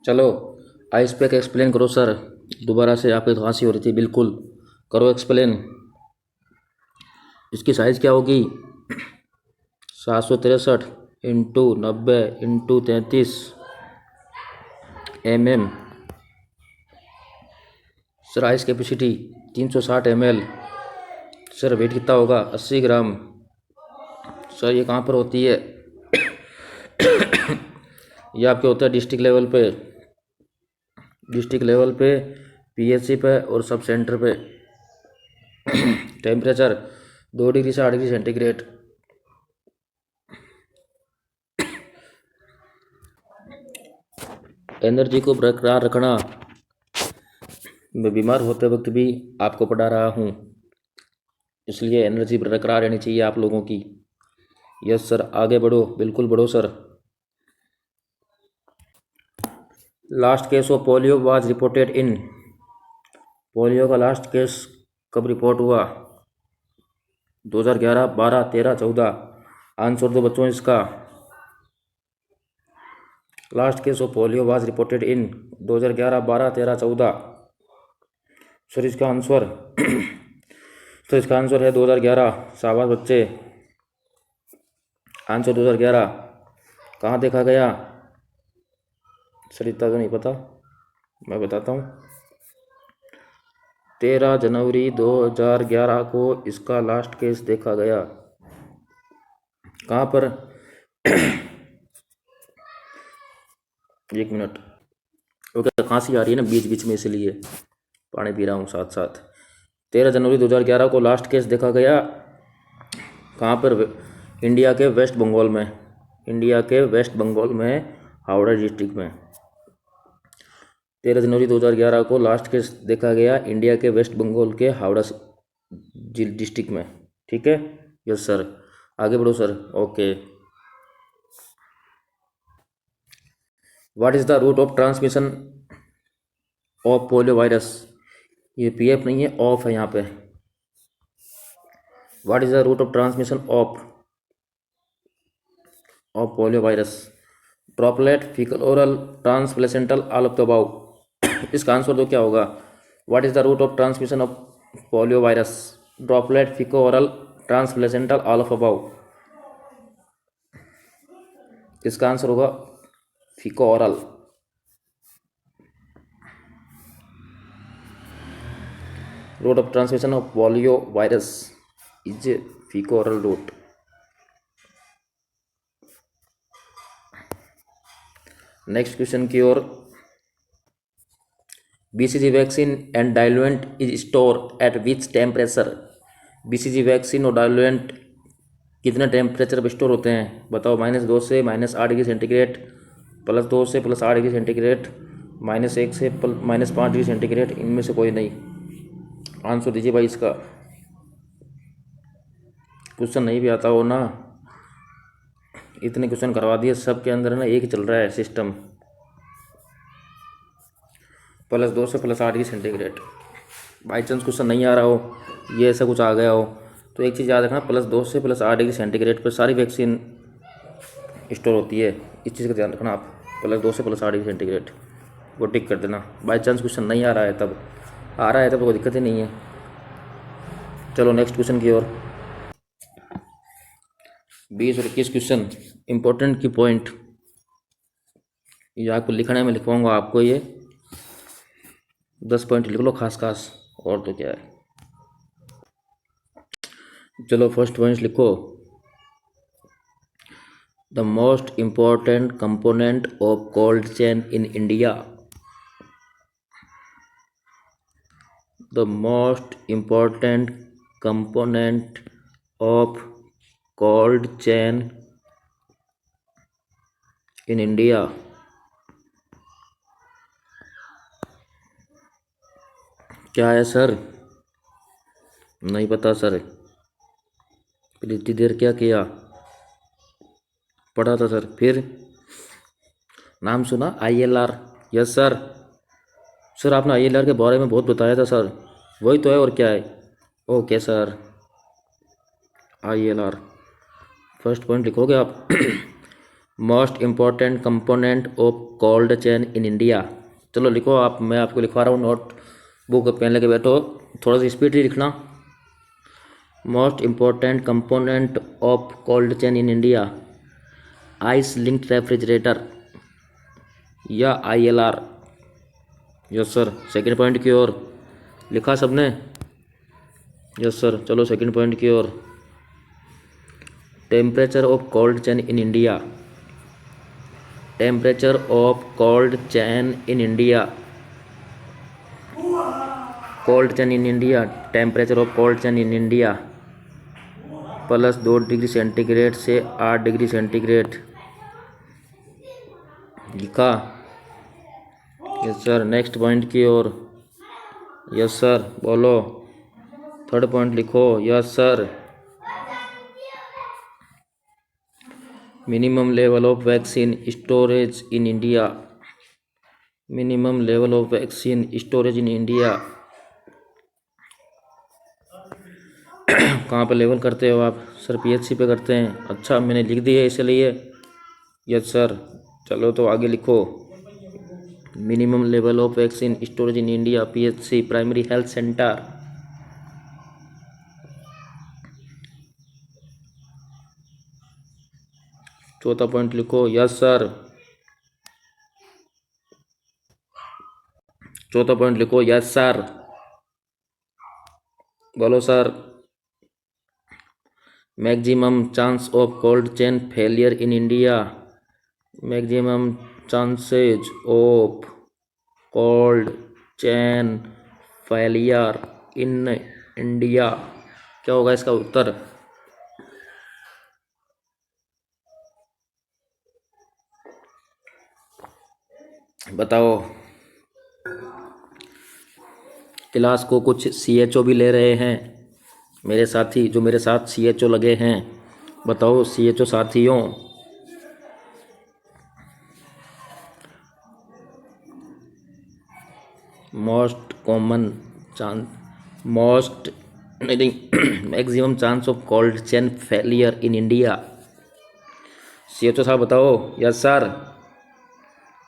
चलो आइस पैक एक्सप्लेन करो सर। दोबारा से आपकी खांसी हो रही थी, बिल्कुल करो एक्सप्लेन। इसकी साइज़ क्या होगी? 763 into 90 into 33 mm। Sir ice capacity 360 ml। Sir weight कितना होगा? 80 ग्राम। सर ये कहाँ पर होती है? ये आपके होता है डिस्ट्रिक्ट लेवल पे, पीएचसी पे और सब सेंटर पे। टेम्परेचर 2 डिग्री से 8 डिग्री सेंटीग्रेड। एनर्जी को बरकरार रखना, मैं बीमार होते वक्त भी आपको पढ़ा रहा हूँ, इसलिए एनर्जी बरकरार रहनी चाहिए आप लोगों की। यस सर आगे बढ़ो, बिल्कुल बढ़ो sir. Last case of polio was reported in. Polio का लास्ट केस कब रिपोर्ट हुआ? 2011, 12, 13, 14। आंसर दो बच्चों इसका। Last case of polio was reported in 2011, 12, 13, 14। Sir इसका आंसर तो इसका आंसर है 2011। शाबाश बच्चे, आंसर 2011। कहाँ देखा गया? सर इतना तो नहीं पता, मैं बताता हूँ। 13 जनवरी 2011 को इसका लास्ट केस देखा गया। कहाँ पर? 1 मिनट, ओके खांसी आ रही है ना बीच बीच में, इसलिए पानी पी रहा हूँ साथ साथ। 13 जनवरी 2011 को लास्ट केस देखा गया। कहाँ पर? इंडिया के वेस्ट बंगाल में। इंडिया के वेस्ट बंगाल में हावड़ा डिस्ट्रिक्ट में। 13 जनवरी 2011 को लास्ट केस देखा गया इंडिया के वेस्ट बंगाल के हावड़ा डिस्ट्रिक्ट में। ठीक है? यस सर आगे बढ़ो sir. Okay. What is the route of transmission of polio virus? ये पीएफ नहीं है, ऑफ है यहाँ पे। What is the route of transmission of of poliovirus? Droplet, fecal oral, transplacental, all of the above. इसका आंसर तो क्या होगा? What is the route of transmission of poliovirus? Droplet, fecal oral, transplacental, all of above. इसका आंसर होगा fecal oral. Route of transmission of poliovirus is fecal oral route. Next question की ओर. BCG vaccine and diluent is store at which temperature? BCG vaccine और डाइल्यूएंट कितने टेम्परेचर पर स्टोर होते हैं? बताओ. -2 से -8 डिग्री सेंटीग्रेड, +2 से +8 डिग्री सेंटीग्रेड, -1 से -5 डिग्री सेंटीग्रेड. इनमें से कोई नहीं. आंसर दीजिए भाई इसका. क्वेश्चन नहीं भी आता हो ना, इतने क्वेश्चन करवा दिए सब के अंदर ना, एक चल रहा है सिस्टम. +2 से +8 degree centigrade. By chance question नहीं आ रहा हो, ये ऐसा कुछ आ गया हो, तो एक चीज़ याद रखना, +2 से +8 डिग्री सेंटीग्रेड पर सारी वैक्सीन स्टोर होती है. इस चीज़ का ध्यान रखना आप. +2 से +8 डिग्री सेंटीग्रेड वो टिक कर देना. बाई चांस क्वेश्चन नहीं आ रहा है, तब आ रहा है तब तो कोई दिक्कत ही नहीं है. चलो नेक्स्ट क्वेश्चन की ओर. 20 और 21 क्वेश्चन इंपॉर्टेंट की पॉइंट ये आपको लिखना में लिखवाऊंगा आपको. ये 10 पॉइंट लिख लो खास खास, और तो क्या है. चलो फर्स्ट पॉइंट लिखो. The most important component of cold chain in India. The most important component of cold chain in India. क्या है सर? नहीं पता सर. इतनी देर क्या किया? पढ़ा था सर. फिर नाम सुना ILR? Yes sir. सर आपने ILR के बारे में बहुत बताया था सर. वही तो है, और क्या है. Okay sir. ILR first point लिखोगे आप. Most important component of cold chain in India. चलो लिखो आप, मैं आपको लिखवा रहा हूँ. नोट बुक पेन लेके बैठो, थोड़ा सा स्पीड लिखना. Most important component of cold chain in India. Ice linked refrigerator या ILR. Yes sir. Second point की ओर लिखा सबने? Yes sir. चलो सेकंड पॉइंट की ओर. Temperature of cold chain in India. Temperature of cold chain in India. Cold chain in India. Temperature of cold chain in India +2 degree centigrade से 8 डिग्री सेंटीग्रेड. लिखा? Yes sir. नेक्स्ट पॉइंट की ओर. Yes sir. बोलो. थर्ड पॉइंट लिखो. Yes sir. Minimum level of vaccine storage in India. Minimum level of vaccine storage in India. कहाँ पे लेवल करते हो आप? सर PHC पे करते हैं. अच्छा, मैंने लिख दी है इसलिए. Yes sir. चलो तो आगे लिखो. Minimum level of vaccine storage in India PHC primary health centre. चौथा पॉइंट लिखो. Yes sir. चौथा पॉइंट लिखो. Yes sir. बोलो sir. Maximum chance of cold chain failure in India. Maximum chances of cold chain failure in India. क्या होगा इसका उत्तर? बताओ. क्लास को कुछ CHO भी ले रहे हैं मेरे साथी, जो मेरे साथ CHO लगे हैं. बताओ CHO साथियों. Most common chance, most maximum chance of cold chain failure in India. CHO साहब बताओ। Yes sir.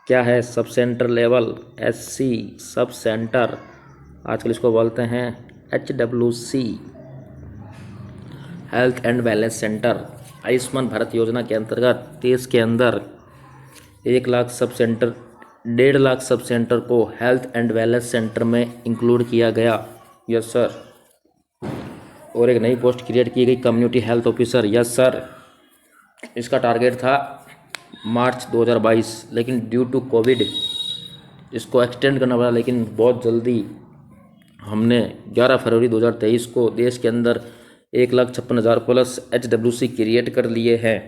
क्या है sub centre level? SC sub centre, आजकल इसको बोलते हैं HWC, health and wellness centre. Ayushman Bharat योजना के अंतर्गत देश के अंदर 1 lakh sub centre, 1.5 lakh sub centre को हेल्थ एंड वेलनेस सेंटर में इंक्लूड किया गया। Yes sir. और एक नई पोस्ट क्रिएट की गई, community health officer. Yes sir. इसका टारगेट था मार्च 2022, लेकिन ड्यू टू कोविड इसको एक्सटेंड करना पड़ा। लेकिन बहुत जल्दी हमने 11 फरवरी 2023 को देश के अंदर 1,56,000 प्लस HWC क्रिएट कर लिए हैं।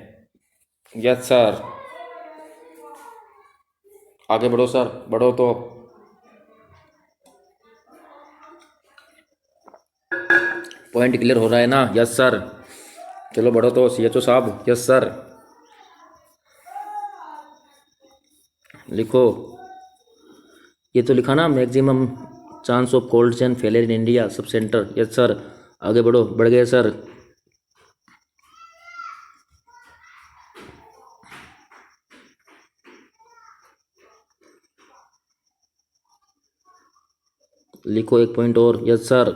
Yes sir. आगे बढ़ो सर, बढ़ो तो। पॉइंट क्लियर हो रहा है ना? Yes sir. चलो बढ़ो तो CHO साहब। Yes sir. लिखो। ये तो लिखा ना, maximum chance of cold chain failure in India sub centre. Yes sir. आगे बढ़ो। बढ़ गए सर। लिखो एक पॉइंट और। Yes sir.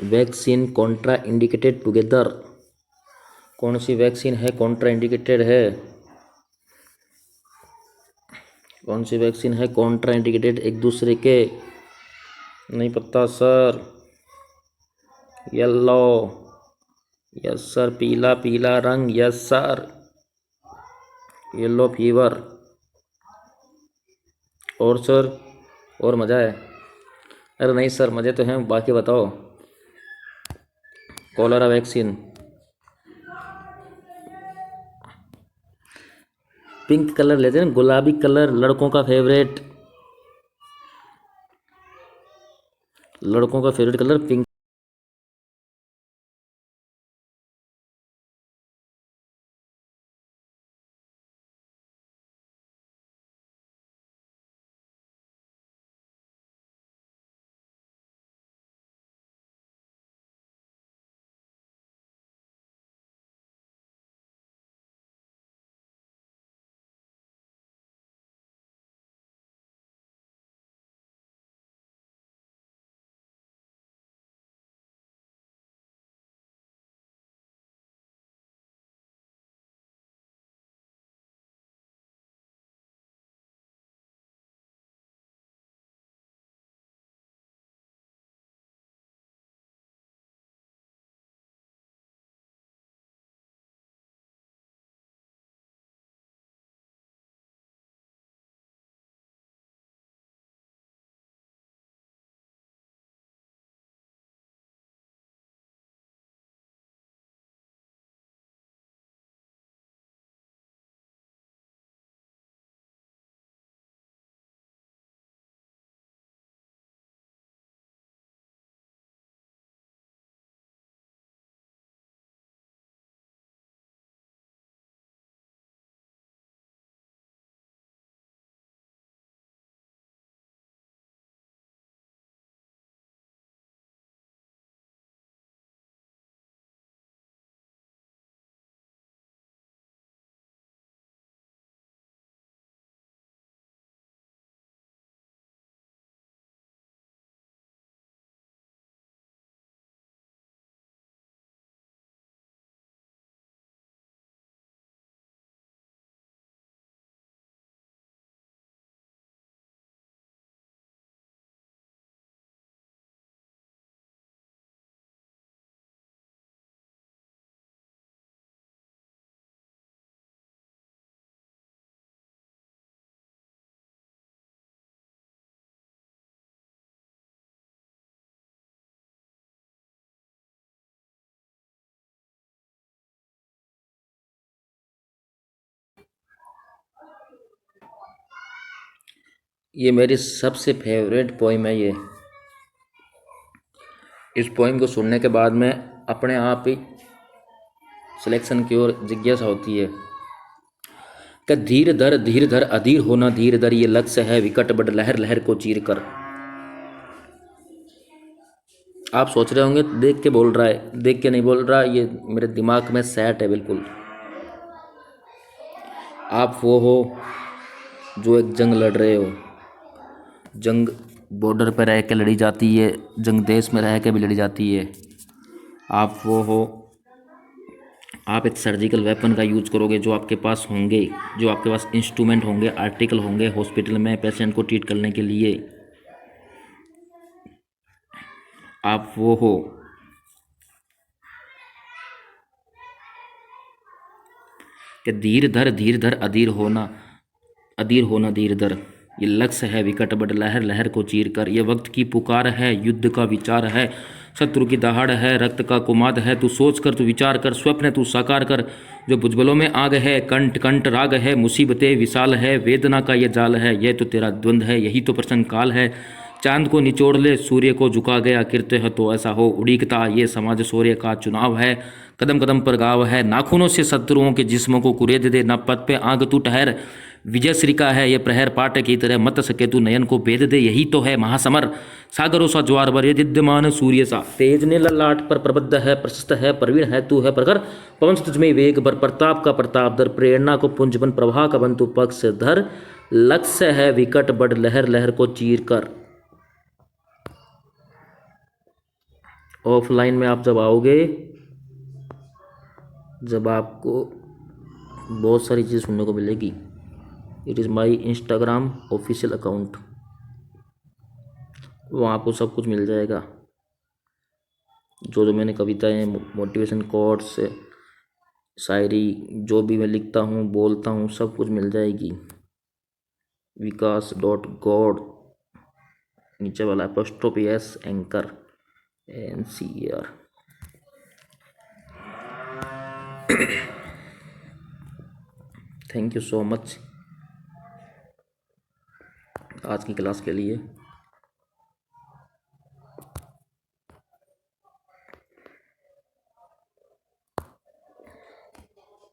Vaccine Contra indicated together. कौन सी वैक्सीन है कॉन्ट्रा इंडिकेटेड है? कौन सी वैक्सीन है कॉन्ट्रा इंडिकेटेड एक दूसरे के? नहीं पता सर। येलो। Yes sir. पीला पीला रंग। Yes sir. Yellow fever. और सर, और मज़ा है? अरे नहीं सर, मज़े तो हैं, बाकी बताओ। Cholera vaccine. पिंक कलर लेते हैं, गुलाबी कलर लड़कों का फेवरेट, लड़कों का फेवरेट कलर पिंक। ये मेरी सबसे फेवरेट पोइम है ये। इस पोइम को सुनने के बाद में अपने आप ही सिलेक्शन की ओर जिज्ञासा होती है कि धीर धर अधीर होना धीर धर, ये लक्ष्य है विकट बड़ लहर लहर को चीर कर। आप सोच रहे होंगे देख के बोल रहा है, देख के नहीं बोल रहा, ये मेरे दिमाग में सेट है बिल्कुल। आप वो हो जो एक जंग लड़ रहे हो। जंग बॉर्डर पर रह के लड़ी जाती है, जंग देश में रह के भी लड़ी जाती है। आप वो हो, आप एक सर्जिकल वेपन का यूज करोगे जो आपके पास होंगे, जो आपके पास इंस्ट्रूमेंट होंगे, आर्टिकल होंगे हॉस्पिटल में पेशेंट को ट्रीट करने के लिए। आप वो हो कि धीर धर अधीर होना धीर धर। ये लक्ष्य है विकट बड़ लहर लहर को चीर कर। ये वक्त की पुकार है, युद्ध का विचार है, शत्रु की दहाड़ है, रक्त का कुमाद है। तू सोच कर, तू विचार कर, स्वप्न तू साकार कर। जो भुजबलों में आग है, कंठ कंठ राग है, मुसीबतें विशाल है, वेदना का ये जाल है। यह तो तेरा द्वंद है, यही तो प्रश्न काल है। चांद को निचोड़ ले, सूर्य को झुका गया, कृत्य है तो ऐसा हो उड़ीकता। ये समाज शौर्य का चुनाव है, कदम कदम पर गाव है। नाखूनों से शत्रुओं के जिस्मों को कुरेद दे, न पद पे आग तू ठहर। विजय श्री का है ये प्रहर, पाट की तरह मत सके तू नयन को भेद दे। यही तो है महासमर, सागरों सा ज्वार भर, ये दिद्यमान सूर्य सा। तेज ने ललाट पर प्रबद्ध है, प्रशस्त है, प्रवीण है तू है प्रखर। पवन तुझ में वेग भर, प्रताप का प्रताप धर, प्रेरणा को पुंज बन, प्रभा का बन तू पक्ष धर। लक्ष्य है विकट बड़ लहर लहर को चीर कर। ऑफलाइन में आप जब आओगे, जब आपको बहुत सारी चीज़ सुनने को मिलेगी। It is my Instagram official account, वहाँ आपको सब कुछ मिल जाएगा। जो जो मैंने कविताएं, मोटिवेशन कोट्स, शायरी, जो भी मैं लिखता हूँ बोलता हूँ, सब कुछ मिल जाएगी। vikas.god, नीचे वाला apostrophe S, anchor NCR। Thank you so much आज की क्लास के लिए।